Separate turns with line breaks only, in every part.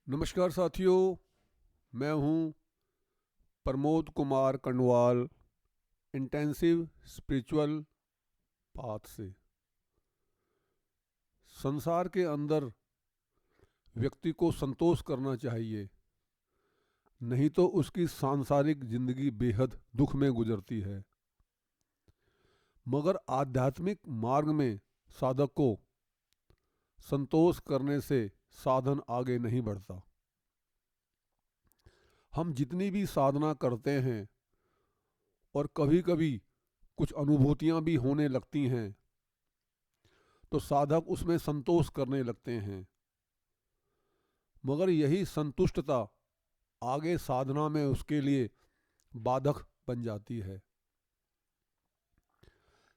नमस्कार साथियों, मैं हूं Pramod Kumar Kandwal, intensive spiritual path से। संसार के अंदर व्यक्ति को संतोष करना चाहिए, नहीं तो उसकी सांसारिक जिंदगी बेहद दुख में गुजरती है। मगर आध्यात्मिक मार्ग में साधक को संतोष करने से साधन आगे नहीं बढ़ता। हम जितनी भी साधना करते हैं और कभी कभी कुछ अनुभूतियां भी होने लगती हैं, तो साधक उसमें संतोष करने लगते हैं। मगर यही संतुष्टता आगे साधना में उसके लिए बाधक बन जाती है।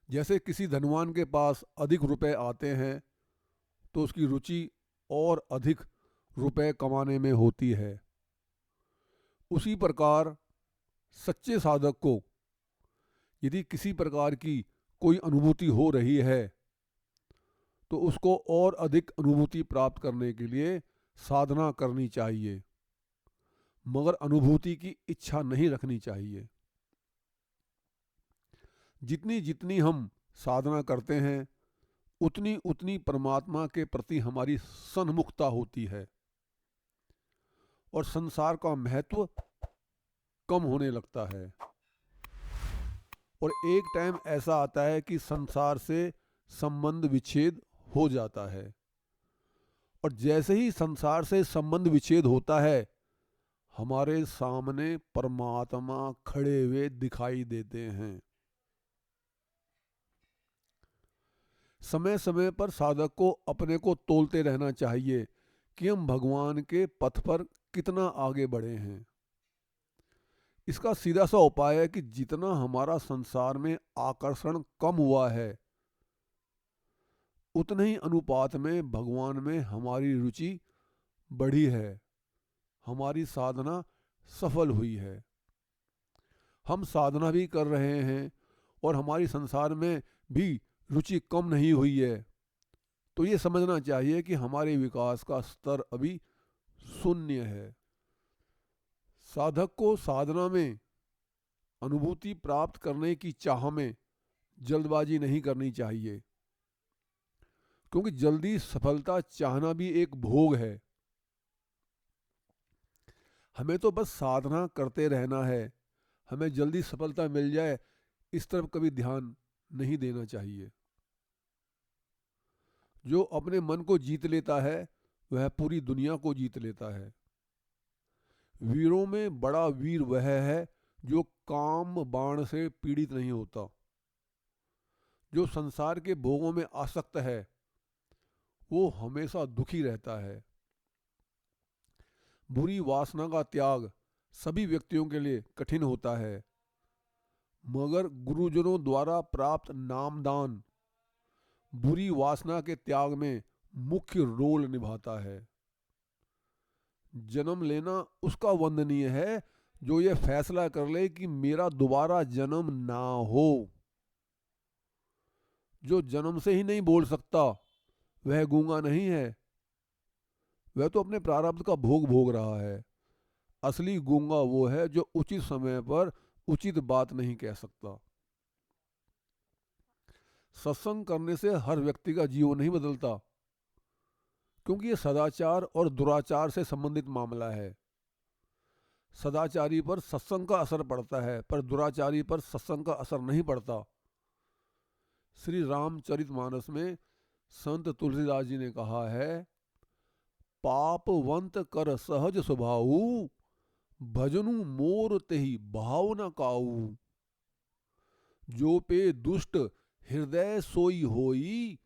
जैसे किसी धनवान के पास अधिक रुपए आते हैं तो उसकी रुचि और अधिक रुपए कमाने में होती है। उसी प्रकार सच्चे साधक को यदि किसी प्रकार की कोई अनुभूति हो रही है तो उसको और अधिक अनुभूति प्राप्त करने के लिए साधना करनी चाहिए, मगर अनुभूति की इच्छा नहीं रखनी चाहिए। जितनी जितनी हम साधना करते हैं उतनी उतनी परमात्मा के प्रति हमारी सन्मुखता होती है और संसार का महत्व कम होने लगता है। और एक टाइम ऐसा आता है कि संसार से संबंध विच्छेद हो जाता है। और जैसे ही संसार से संबंध विच्छेद होता है, हमारे सामने परमात्मा खड़े हुए दिखाई देते हैं। समय समय पर साधक को अपने को तोलते रहना चाहिए कि हम भगवान के पथ पर कितना आगे बढ़े हैं। इसका सीधा सा उपाय है कि जितना हमारा संसार में आकर्षण कम हुआ है, उतने ही अनुपात में भगवान में हमारी रुचि बढ़ी है, हमारी साधना सफल हुई है। हम साधना भी कर रहे हैं और हमारी संसार में भी रुचि कम नहीं हुई है, तो ये समझना चाहिए कि हमारे विकास का स्तर अभी शून्य है। साधक को साधना में अनुभूति प्राप्त करने की चाह में जल्दबाजी नहीं करनी चाहिए, क्योंकि जल्दी सफलता चाहना भी एक भोग है। हमें तो बस साधना करते रहना है, हमें जल्दी सफलता मिल जाए इस तरफ कभी ध्यान नहीं देना चाहिए। जो अपने मन को जीत लेता है वह पूरी दुनिया को जीत लेता है। वीरों में बड़ा वीर वह है जो काम बाण से पीड़ित नहीं होता। जो संसार के भोगों में आसक्त है वो हमेशा दुखी रहता है। बुरी वासना का त्याग सभी व्यक्तियों के लिए कठिन होता है, मगर गुरुजनों द्वारा प्राप्त नामदान बुरी वासना के त्याग में मुख्य रोल निभाता है। जन्म लेना उसका वंदनीय है जो ये फैसला कर ले कि मेरा दोबारा जन्म ना हो। जो जन्म से ही नहीं बोल सकता वह गूंगा नहीं है, वह तो अपने प्रारब्ध का भोग भोग रहा है। असली गूंगा वो है जो उचित समय पर उचित बात नहीं कह सकता। सत्संग करने से हर व्यक्ति का जीवन नहीं बदलता, क्योंकि ये सदाचार और दुराचार से संबंधित मामला है। सदाचारी पर सत्संग का असर पड़ता है, पर दुराचारी पर सत्संग का असर नहीं पड़ता। श्री रामचरितमानस में संत तुलसीदास जी ने कहा है, पापवंत कर सहज स्वभाऊ, भजनु मोर तेहि भाव न काऊ। जो पे दुष्ट हृदय सोई होई,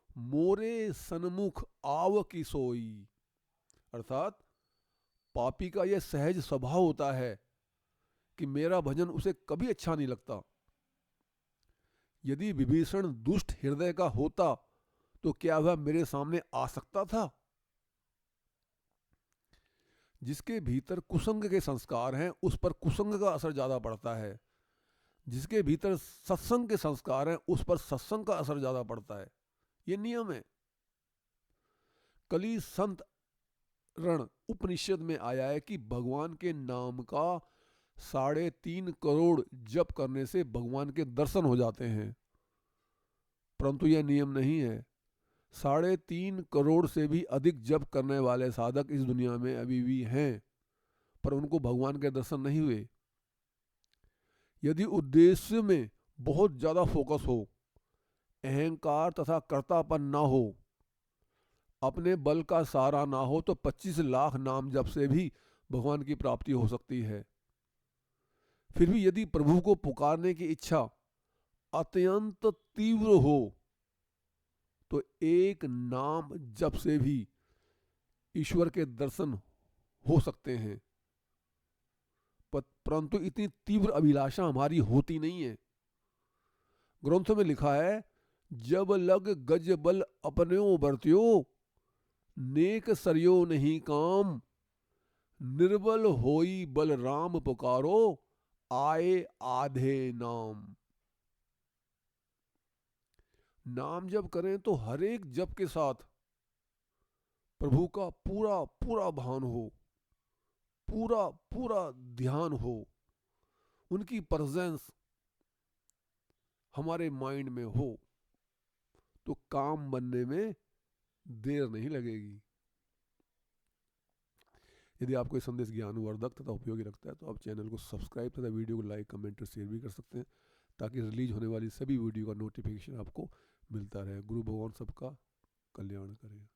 मोरे सन्मुख आव की सोई। अर्थात पापी का यह सहज स्वभाव होता है कि मेरा भजन उसे कभी अच्छा नहीं लगता। यदि विभीषण दुष्ट हृदय का होता तो क्या वह मेरे सामने आ सकता था? जिसके भीतर कुसंग के संस्कार हैं उस पर कुसंग का असर ज्यादा पड़ता है। जिसके भीतर सत्संग के संस्कार हैं उस पर सत्संग का असर ज्यादा पड़ता है। ये नियम है। कली संत उदाहरण उपनिषद में आया है कि भगवान के नाम का 3.5 करोड़ जप करने से भगवान के दर्शन हो जाते हैं। परंतु यह नियम नहीं है। 3.5 करोड़ से भी अधिक जप करने वाले साधक इस दुनिया में अभी भी हैं, पर उनको भगवान के दर्शन नहीं हुए। यदि उद्देश्य में बहुत ज़्यादा फोकस हो, अहंकार तथा कर्तापन ना हो, अपने बल का सहारा ना हो, तो 25 लाख नाम जप से भी भगवान की प्राप्ति हो सकती है। फिर भी यदि प्रभु को पुकारने की इच्छा अत्यंत तीव्र हो तो एक नाम जप से भी ईश्वर के दर्शन हो सकते हैं। परंतु इतनी तीव्र अभिलाषा हमारी होती नहीं है। ग्रंथों में लिखा है, जब लग गज बल अपन्यो बरत्यो, नेक सरयो नहीं काम, निर्बल होई बल राम पुकारो, आए आधे नाम। नाम जप करें तो हर एक जप के साथ प्रभु का पूरा पूरा भान हो, पूरा पूरा ध्यान हो, उनकी प्रेजेंस हमारे माइंड में हो, तो काम बनने में देर नहीं लगेगी। यदि आपको ये संदेश ज्ञानवर्धक तथा उपयोगी लगता है तो आप चैनल को सब्सक्राइब तथा वीडियो को लाइक, कमेंट और शेयर भी कर सकते हैं, ताकि रिलीज होने वाली सभी वीडियो का नोटिफिकेशन आपको मिलता रहे। गुरु भगवान सबका कल्याण करें।